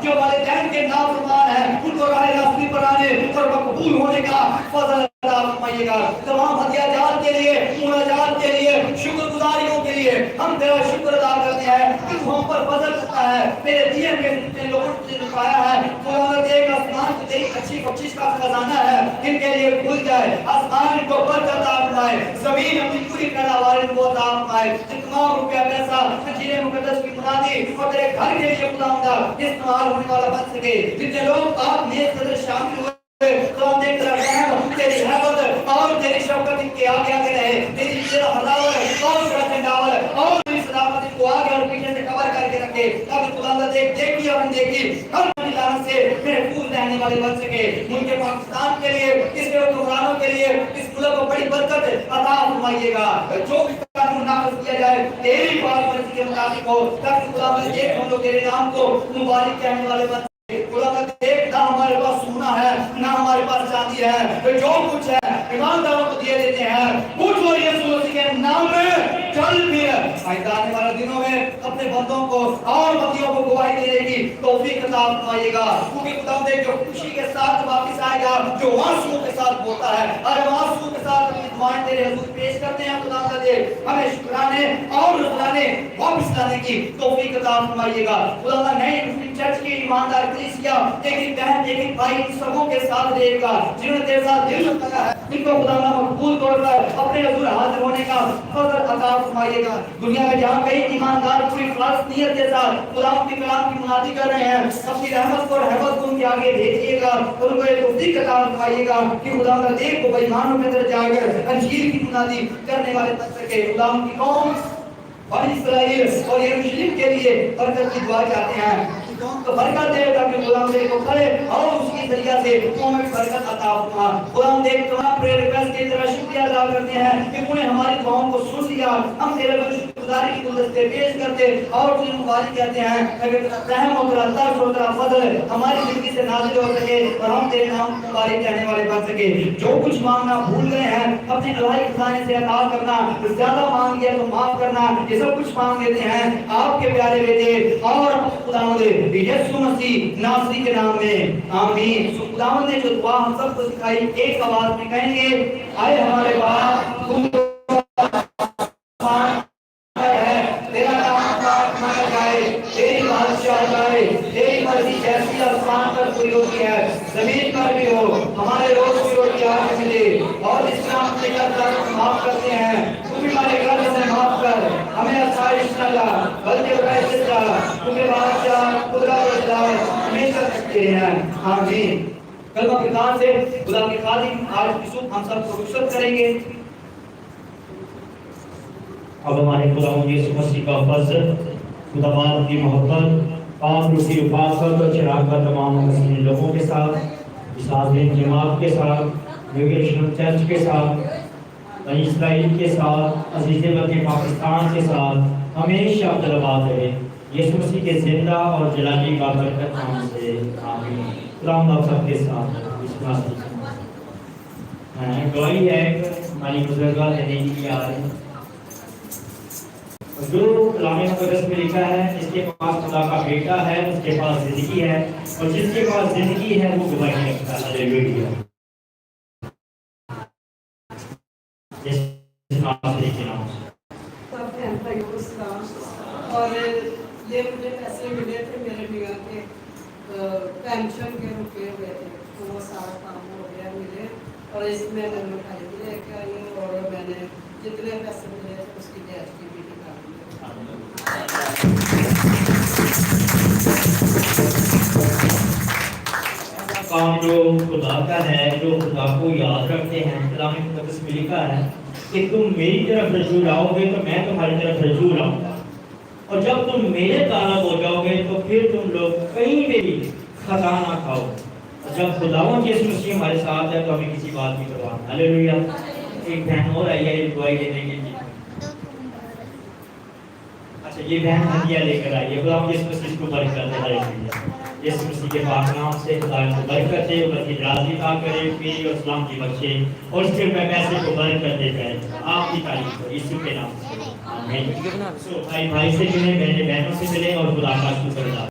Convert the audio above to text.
جو والدین کے نافرمان ہیں ان کو راہ راست پر آنے اور مقبول ہونے کا فضل عطا فرمائیے گا۔ تمام ہدیہ جات کے لیے، مناجات کے لیے، شکر گزاریوں کے لیے ہم تیرا شکر ادا کرتے ہیں کہ تو ہم پر فضل کرتا ہے، میرے دین کے جتنے لوگوں نے لکھایا ہے خدا ایک آسمان کی تیری اچھی بخشش کا خزانہ ہے، ان کے لیے کھل جائے، آسمان کو برکت عطا فرمائے، زمین اپنی پوری پیداوار کو عطا فرمائے، تمام روپیہ پیسہ خزینے مقدس کی منادی اور تیرے گھر کے لیے خداوندہ استعمال ہونے والا بن سکے۔ جتنے لوگ آپ میز قدر شامل ہوئے خدا دیکھ رہا ہے تیری حیبت اور تیری شفقت ان کے آگے آگے رہے، تیری حلاوت اور چنڈاول اور تیری صداقت ان کو آگے اور پیچھے سے کور کر کے رکھے، تاکہ خدا دیکھی اور دیکھی ہر لعنت سے محفوظ رہنے والے بن سکے۔ ملک پاکستان کے لیے، اس کے حکمرانوں کے لیے، اس ملک کو بڑی برکت عطا فرمائیے گا۔ جو بھی قانون نافذ کیا جائے تیری بات مرضی کے مطابق ہو، تاکہ خدا ایک ہم لوگ تیرے نام کو مبارک کہنے والے بن سکے۔ خدا دیکھ نہ ہمارے پاس سونا ہے نہ ہمارے پاس چاندی ہے، جو کچھ ہے ایمانداروں کو دیے دیتے ہیں، کچھ اور یسوع مسیح کے نام میں چل پھر آنے والے دنوں میں اپنے بندوں کو اور بندیوں کو گواہی دینے کی توفیق عطا فرمائیے گا، کیونکہ خدا جو خوشی کے ساتھ واپس آئے گا، جو آنسوؤں کے ساتھ بولتا ہے اور ہم آنسوؤں کے ساتھ اپنی دعائیں تیرے حضور پیش کرتے ہیں۔ خدا ہمیں شکرانے اور رضانے واپس لانے کی توفیق عطا فرمائیے گا۔ خدا نئی چرچ کی ایماندار کلیسیا ایک بہن ایک بھائی سبوں کے ساتھ رہے گا، جنہوں نے تیرے ساتھ دل لگایا ہے، ان کو خدا مقبول طور پر اپنے حضور حاضر ہونے کا فضل عطا فرمائیے گا۔ دنیا میں جہاں کئی ایماندار پوری خالص نیت کے ساتھ خدا کے کلام کی منادی کر رہے ہیں، اپنی رحمت اور رحمت کو ان کے آگے بھیجیے گا اور ان کو یہ توفیق عطا فرمائیے گا کہ خدا کا دیکھ کو بے ایمانوں کے اندر جا کر انجیل کی منادی کرنے والے بن سکے۔ خدا کی قوم بنی اسرائیل اور یروشلم کے لیے برکت کی دعا چاہتے ہیں، قوم کو برکت دے تاکہ خدا دے کو کرے اور اس کی ذریعہ سے قوم میں برکت عطا فرما۔ خدا دے تمام پریئر ریکویسٹ کی طرح شکریہ ادا کرتے ہیں کہ تو نے ہماری دعاؤں کو سن لیا، ہم تیرے پر شکر گزاری کی گلدستے پیش کرتے اور تجھے مبارک کہتے ہیں اگر رحم اور عطا اور تیرا فضل ہماری زندگی سے نازل ہو سکے اور ہم تیرے نام کو مبارک کہنے والے بن سکے۔ جو کچھ مانگنا بھول گئے ہیں اپنے الہی خزانے سے عطا کرنا، زیادہ مانگ گیا تو معاف کرنا، یہ سب کچھ مانگ لیتے ہیں آپ کے پیارے بیٹے اور خداوند یسوع مسیح ناصری کے نام میں آمین۔ خداوند نے جو دعا ہم سب کو سکھائی ایک آواز میں کہیں گے، اے ہمارے باپ تم تیرا نام پاک مانا جائے، تیری بادشاہت آئے، تیری مرضی جیسی آسمان پر پوری ہوتی ہے زمین پر بھی ہو، ہمارے روز کی روٹی آج ملے اور اس میں ہم نے معاف کرتے ہیں، تو بھی ہمارے گھر سے معاف کر، ہمیں آسائش نہ لا بلکہ ویسے جا، کیونکہ بادشاہ قدرت و جلال ہمیشہ رکھتے ہیں، آمین۔ کلمہ کردار سے خدا کے خادم آج کی صبح ہم سب کو رخصت کریں گے۔ اب ہمارے خداوند یسوع مسیح کا فضل، خدا باپ کی محبت، پاک روح کی رفاقت اور شراکت تمام مسلم لوگوں کے ساتھ، اس حاضرین جماعت کے ساتھ، یوگیشنل چرچ کے ساتھ، بنی اسرائیل کے ساتھ، عزیز وطن پاکستان کے ساتھ ہمیشہ طلبات رہے، یسوع مسیح کے زندہ اور جلالی کا برکت نام سے آمین۔ خداوند آپ سب کے ساتھ گواہی ہے ہماری بزرگاں دینے کی آ رہی جو کلام مقدس میں لکھا ہے، جس کے پاس خدا کا بیٹا ہے اس کے پاس زندگی ہے، اور جس کے پاس زندگی ہے وہ گواہی رکھتا ہے۔ ہلیلویا۔ اور یہ مجھے پیسے ملے تھے میرے بیوہ کے پینشن کے رکے ہوئے تھے، تو وہ سارا کام ہو گیا ملے، اور اس میں نے مٹھائی بھی لے کے آئی ہوں، اور میں نے جتنے پیسے ملے تھے اس کی GST بھی نکال دی۔ کام جو خدا کا ہے، جو خدا کو یاد رکھتے ہیں، کلام مقدس میں لکھا ہے کہ تم میری طرف رجوع لاؤ گے تو میں تمہاری طرف رجوع لاؤں گا، اور جب تم میرے طالب ہو جاؤ گے تو پھر تم لوگ کہیں بھی خطا نہ کھاؤ۔ اور جب خداوند یسوع مسیح ہمارے ساتھ ہے تو ہمیں کسی بات کی پرواہ نہیں۔ ہلیلویا۔ ایک بہن اور آئی ہے یہ دعائی دینے کے لیے۔ اچھا یہ بہن ہدیہ لے کر آئی ہے، خداوند یسوع مسیح کو برکت دے۔ ہلیلویا۔ یسوع مسیح کے پاک نام سے خدا کو برکت دے، ان کی راضی عطا کرے، پیری اور سلامتی بخشے، اور اس کے پیسے کو برکت دے کرے۔ آپ کی تعریف ہو یسوع کے نام سے آمین۔ بھائی بھائی سے ملیں، بہنیں بہنوں سے ملیں، اور خدا کا شکر ادا